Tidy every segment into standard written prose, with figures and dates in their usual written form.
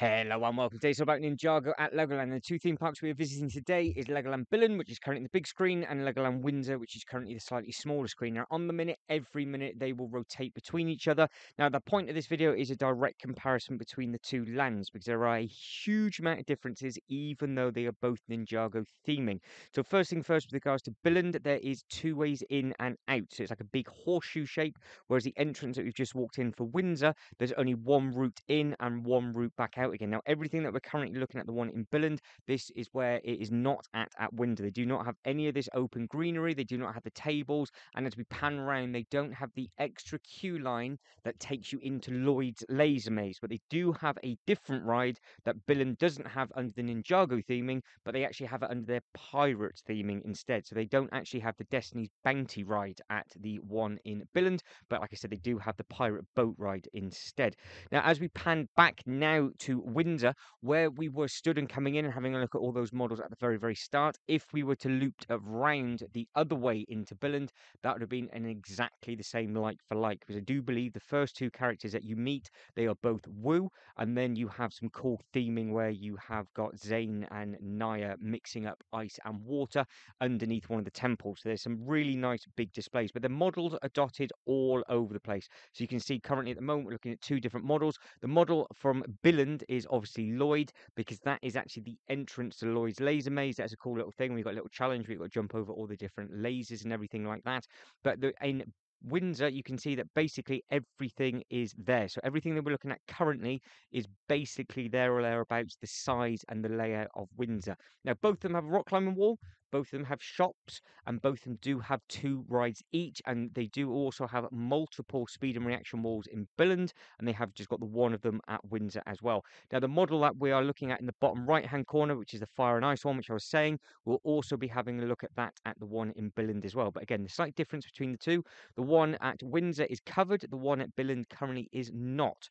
Hello and welcome. Today's all about Ninjago at Legoland. The two theme parks we are visiting today is Legoland Billund, which is currently the big screen, and Legoland Windsor, which is currently the slightly smaller screen. Now, on the minute, every minute, they will rotate between each other. Now, the point of this video is a direct comparison between the two lands, because there are a huge amount of differences, even though they are both Ninjago theming. So first thing first, with regards to Billund, there is two ways in and out. So it's like a big horseshoe shape, whereas the entrance that we've just walked in for Windsor, there's only one route in and one route back out again. Now, everything that we're currently looking at, the one in Billund, this is where it is not at Windsor. They do not have any of this open greenery. They do not have the tables. And as we pan around, they don't have the extra queue line that takes you into Lloyd's Laser Maze. But they do have a different ride that Billund doesn't have under the Ninjago theming, but they actually have it under their pirate theming instead. So they don't actually have the Destiny's Bounty ride at the one in Billund. But like I said, they do have the pirate boat ride instead. Now, as we pan back now to Windsor, where we were stood and coming in and having a look at all those models at the very, very start, if we were to loop around the other way into Billund, that would have been an exactly the same like for like, because I do believe the first two characters that you meet, they are both Wu, and then you have some cool theming where you have got Zane and Naya mixing up ice and water underneath one of the temples. So there's some really nice big displays, but the models are dotted all over the place. So you can see currently at the moment we're looking at two different models. The model from Billund is obviously Lloyd, because that is actually the entrance to Lloyd's Laser Maze. That's a cool little thing. We've got a little challenge. We've got to jump over all the different lasers and everything like that. But in Windsor, you can see that basically everything is there. So everything that we're looking at currently is basically there or thereabouts the size and the layout of Windsor. Now, both of them have a rock climbing wall. Both of them have shops, and both of them do have two rides each, and they do also have multiple speed and reaction walls in Billund, and they have just got the one of them at Windsor as well. Now, the model that we are looking at in the bottom right-hand corner, which is the fire and ice one, which I was saying, we'll also be having a look at that at the one in Billund as well. But again, the slight difference between the two, the one at Windsor is covered, the one at Billund currently is not.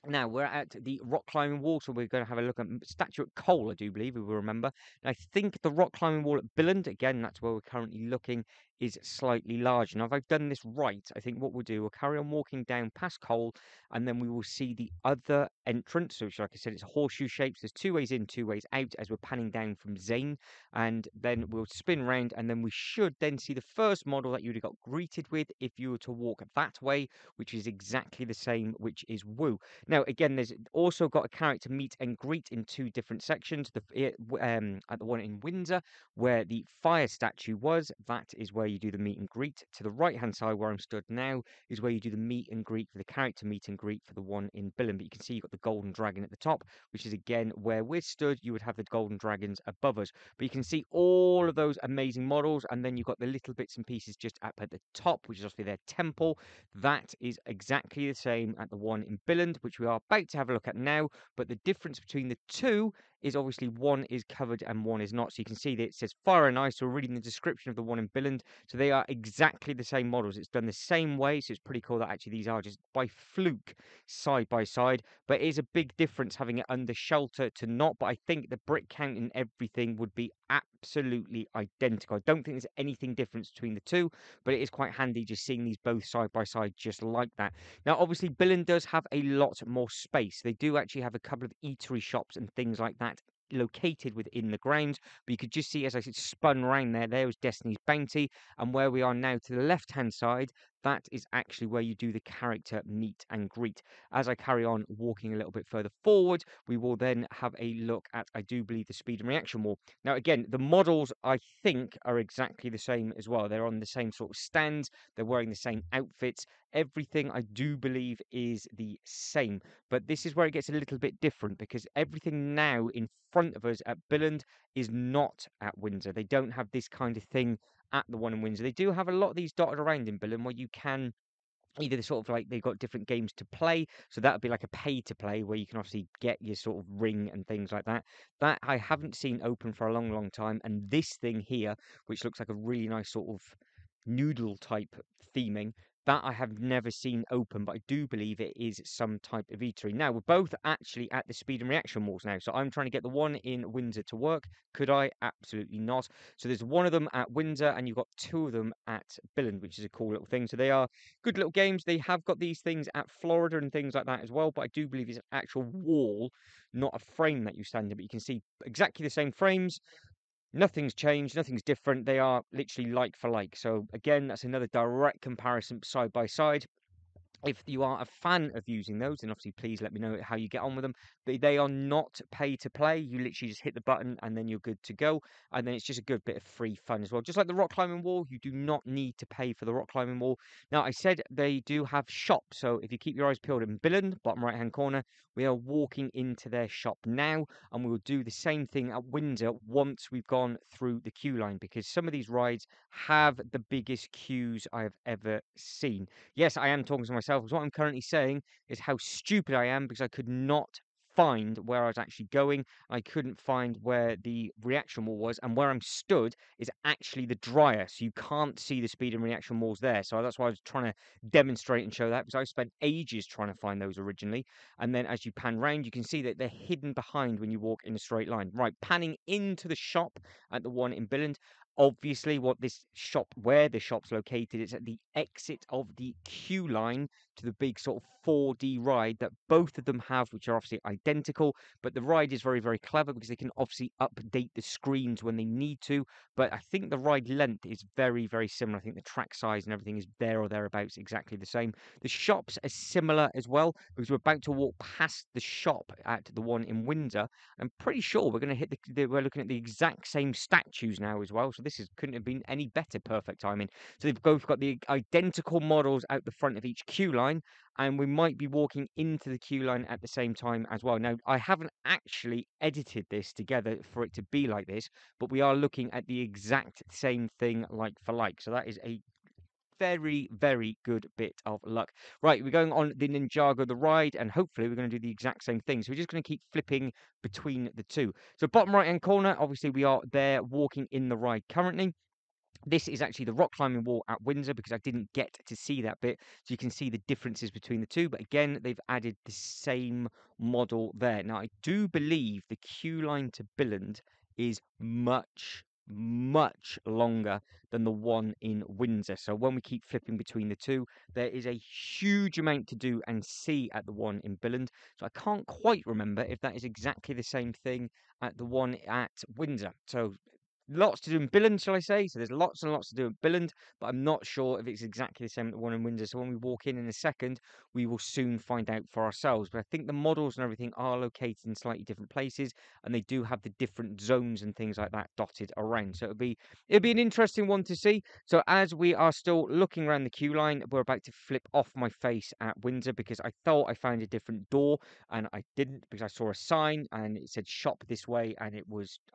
Now, we're at the rock climbing wall, so we're going to have a look at Statue at Cole, I do believe, we will remember. And I think the rock climbing wall at Billund, again, that's where we're currently looking, is slightly larger. Now, if I've done this right, I think what we'll do, we'll carry on walking down past Cole, and then we will see the other entrance, which, like I said, it's horseshoe shapes. There's two ways in, two ways out, as we're panning down from Zane, and then we'll spin round, and then we should then see the first model that you would have got greeted with if you were to walk that way, which is exactly the same, which is Wu. Now, again, there's also got a character meet and greet in two different sections. At the one in Windsor, where the fire statue was, that is where you do the meet and greet. To the right-hand side, where I'm stood now, is where you do the meet and greet for the character meet and greet for the one in Billund. But you can see you've got the golden dragon at the top, which is, again, where we're stood. You would have the golden dragons above us. But you can see all of those amazing models, and then you've got the little bits and pieces just up at the top, which is obviously their temple. That is exactly the same at the one in Billund, which we are about to have a look at now. But the difference between the two is obviously one is covered and one is not. So you can see that it says fire and ice. So we're reading the description of the one in Billund. So they are exactly the same models. It's done the same way. So it's pretty cool that actually these are just by fluke side by side. But it is a big difference having it under shelter to not. But I think the brick count and everything would be absolutely identical. I don't think there's anything different between the two, but it is quite handy just seeing these both side by side just like that. Now, obviously, Billund does have a lot more space. They do actually have a couple of eatery shops and things like that located within the grounds, but you could just see, as I said, spun around there was Destiny's Bounty, and where we are now to the left hand side, that is actually where you do the character meet and greet. As I carry on walking a little bit further forward, we will then have a look at, I do believe, the speed and reaction wall. Now, again, the models, I think, are exactly the same as well. They're on the same sort of stands, they're wearing the same outfits. Everything, I do believe, is the same. But this is where it gets a little bit different, because everything now in front of us at Billund is not at Windsor. They don't have this kind of thing at the one in Windsor. They do have a lot of these dotted around in Billund where you can either the sort of like they've got different games to play. So that would be like a pay to play where you can obviously get your sort of ring and things like that. That I haven't seen open for a long, long time. And this thing here, which looks like a really nice sort of noodle type theming, That I have never seen open, but I do believe it is some type of eatery. Now, we're both actually at the speed and reaction walls now. So I'm trying to get the one in Windsor to work. Could I? Absolutely not. So there's one of them at Windsor, and you've got two of them at Billund, which is a cool little thing. So they are good little games. They have got these things at Florida and things like that as well. But I do believe it's an actual wall, not a frame that you stand in. But you can see exactly the same frames. Nothing's changed, nothing's different. They are literally like for like. So again, that's another direct comparison side by side. If you are a fan of using those, then obviously please let me know how you get on with them. But they are not pay to play. You literally just hit the button and then you're good to go. And then it's just a good bit of free fun as well. Just like the rock climbing wall, you do not need to pay for the rock climbing wall. Now, I said they do have shops. So if you keep your eyes peeled in Billund, bottom right hand corner, we are walking into their shop now. And we will do the same thing at Windsor once we've gone through the queue line, because some of these rides have the biggest queues I have ever seen. Yes, I am talking to myself, because what I'm currently saying is how stupid I am, because I could not find where I was actually going. I couldn't find where the reaction wall was, and where I'm stood is actually the dryer, so you can't see the speed and reaction walls there. So that's why I was trying to demonstrate and show that, because I spent ages trying to find those originally. And then as you pan round, you can see that they're hidden behind when you walk in a straight line. Right, panning into the shop at the one in Billund. Obviously, where the shop's located, is at the exit of the queue line to the big sort of 4D ride that both of them have, which are obviously identical. But the ride is very, very clever, because they can obviously update the screens when they need to. But I think the ride length is very, very similar. I think the track size and everything is there or thereabouts exactly the same. The shops are similar as well, because we're about to walk past the shop at the one in Windsor. I'm pretty sure we're going to hit we're looking at the exact same statues now as well. So couldn't have been any better perfect timing. So they've both got the identical models out the front of each queue line, and we might be walking into the queue line at the same time as well. Now, I haven't actually edited this together for it to be like this, but we are looking at the exact same thing like for like. So that is a very, very good bit of luck. Right, we're going on the Ninjago, the ride, and hopefully we're going to do the exact same thing. So we're just going to keep flipping between the two. So bottom right-hand corner, obviously we are there walking in the ride currently. This is actually the rock climbing wall at Windsor, because I didn't get to see that bit. So you can see the differences between the two. But again, they've added the same model there. Now, I do believe the queue line to Billund is much, much longer than the one in Windsor. So when we keep flipping between the two, there is a huge amount to do and see at the one in Billund. So I can't quite remember if that is exactly the same thing at the one at Windsor. So lots to do in Billund, shall I say? So there's lots and lots to do in Billund, but I'm not sure if it's exactly the same as the one in Windsor. So when we walk in a second, we will soon find out for ourselves. But I think the models and everything are located in slightly different places, and they do have the different zones and things like that dotted around. So it'll be an interesting one to see. So as we are still looking around the queue line, we're about to flip off my face at Windsor, because I thought I found a different door, and I didn't, because I saw a sign and it said shop this way, and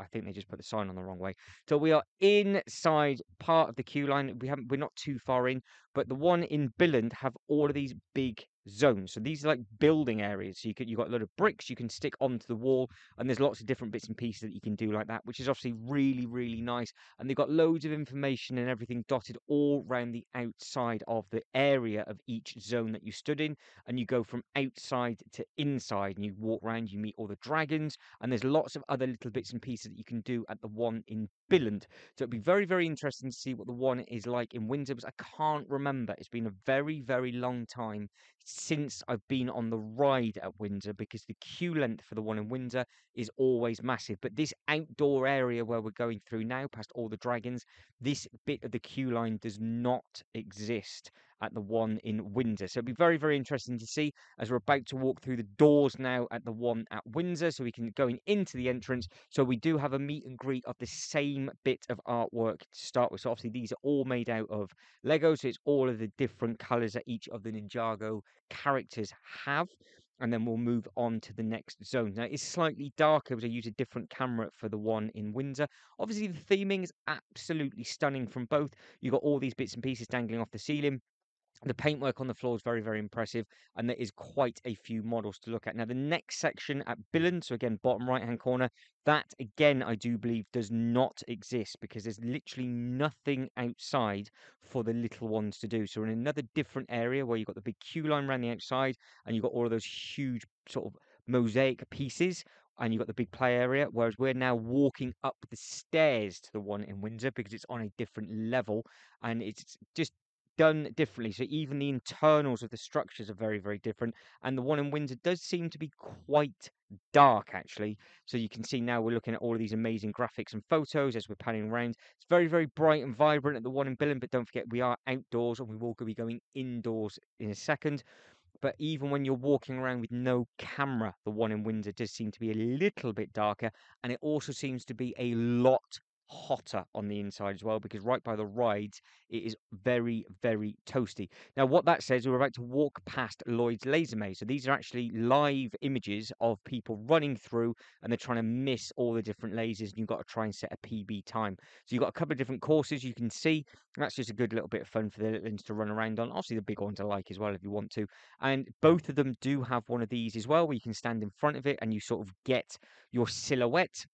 I think they just put the sign on the wrong way. So we are inside part of the queue line. We're not too far in, but the one in Billund have all of these big zones. So these are like building areas. So you've got a lot of bricks you can stick onto the wall, and there's lots of different bits and pieces that you can do like that, which is obviously really, really nice. And they've got loads of information and everything dotted all around the outside of the area of each zone that you stood in. And you go from outside to inside, and you walk around, you meet all the dragons, and there's lots of other little bits and pieces that you can do at the one in Billund. So it'll be very, very interesting to see what the one is like in Windsor, because I can't remember. It's been a very, very long time since I've been on the ride at Windsor, because the queue length for the one in Windsor is always massive. But this outdoor area where we're going through now, past all the dragons, this bit of the queue line does not exist at the one in Windsor. So it'll be very, very interesting to see, as we're about to walk through the doors now at the one at Windsor, so we can go into the entrance. So we do have a meet and greet of the same bit of artwork to start with. So obviously these are all made out of Lego, so it's all of the different colours that each of the Ninjago characters have. And then we'll move on to the next zone. Now, it's slightly darker, because I use a different camera for the one in Windsor. Obviously, the theming is absolutely stunning from both. You've got all these bits and pieces dangling off the ceiling. The paintwork on the floor is very, very impressive, and there is quite a few models to look at. Now, the next section at Billund, so again, bottom right-hand corner, that again, I do believe does not exist because there's literally nothing outside for the little ones to do. So we're in another different area where you've got the big queue line around the outside, and you've got all of those huge sort of mosaic pieces, and you've got the big play area, whereas we're now walking up the stairs to the one in Windsor because it's on a different level, and it's just done differently. So even the internals of the structures are very, very different. And the one in Windsor does seem to be quite dark, actually. So you can see now we're looking at all of these amazing graphics and photos as we're panning around. It's very, very bright and vibrant at the one in Billund, but don't forget we are outdoors and we will be going indoors in a second. But even when you're walking around with no camera, the one in Windsor does seem to be a little bit darker, and it also seems to be a lot hotter on the inside as well, because right by the rides it is very, very toasty. Now what that says, we're about to walk past Lloyd's Laser Maze, so these are actually live images of people running through, and they're trying to miss all the different lasers, and you've got to try and set a PB time. So you've got a couple of different courses you can see. That's just a good little bit of fun for the little ones to run around on. Obviously the big ones I like as well if you want to. And both of them do have one of these as well, where you can stand in front of it and you sort of get your silhouette.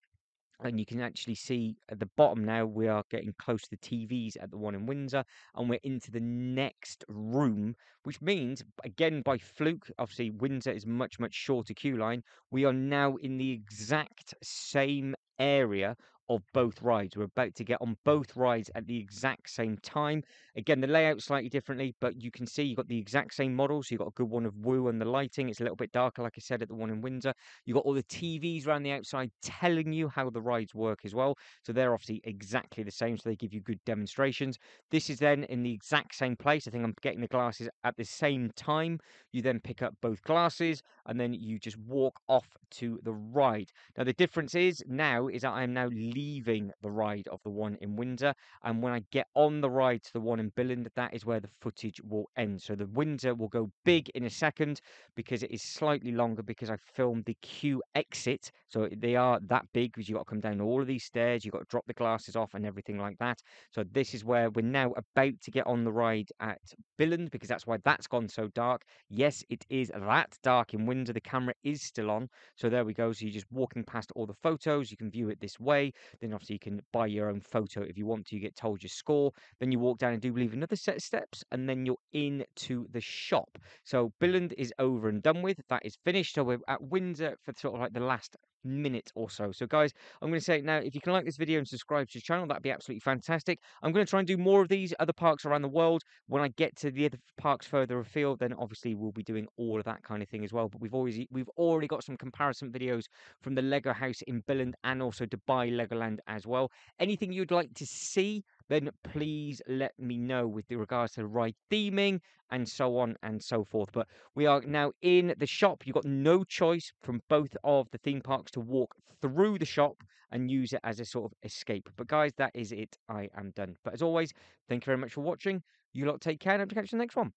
And you can actually see at the bottom now, we are getting close to the TVs at the one in Windsor, and we're into the next room, which means, again, by fluke, obviously Windsor is much, much shorter queue line. We are now in the exact same area of both rides. We're about to get on both rides at the exact same time. Again, the layout slightly differently, but you can see you've got the exact same model. So you've got a good one of Woo and the lighting. It's a little bit darker, like I said, at the one in Windsor. You've got all the TVs around the outside telling you how the rides work as well. So they're obviously exactly the same. So they give you good demonstrations. This is then in the exact same place. I think I'm getting the glasses at the same time. You then pick up both glasses and then you just walk off to the ride. Now, the difference is that I am now leaving the ride of the one in Windsor. And when I get on the ride to the one in Billund, that is where the footage will end. So the Windsor will go big in a second because it is slightly longer because I filmed the queue exit. So they are that big because you've got to come down all of these stairs. You've got to drop the glasses off and everything like that. So this is where we're now about to get on the ride at Billund because that's why that's gone so dark. Yes, it is that dark in Windsor. The camera is still on. So there we go. So you're just walking past all the photos. You can view it this way. Then obviously you can buy your own photo if you want to. You get told your score. Then you walk down and do believe another set of steps, and then you're into the shop. So Billund is over and done with. That is finished. So we're at Windsor for sort of like the last minute or so. So guys, I'm going to say now, if you can like this video and subscribe to the channel, that'd be absolutely fantastic. I'm going to try and do more of these other parks around the world. When I get to the other parks further afield, then obviously we'll be doing all of that kind of thing as well. But we've already got some comparison videos from the Lego house in Billund and also Dubai Legoland as well. Anything you'd like to see, then please let me know with regards to ride theming and so on and so forth. But we are now in the shop. You've got no choice from both of the theme parks to walk through the shop and use it as a sort of escape. But guys, that is it. I am done. But as always, thank you very much for watching. You lot take care and I hope to catch you in the next one.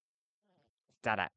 Ta-da.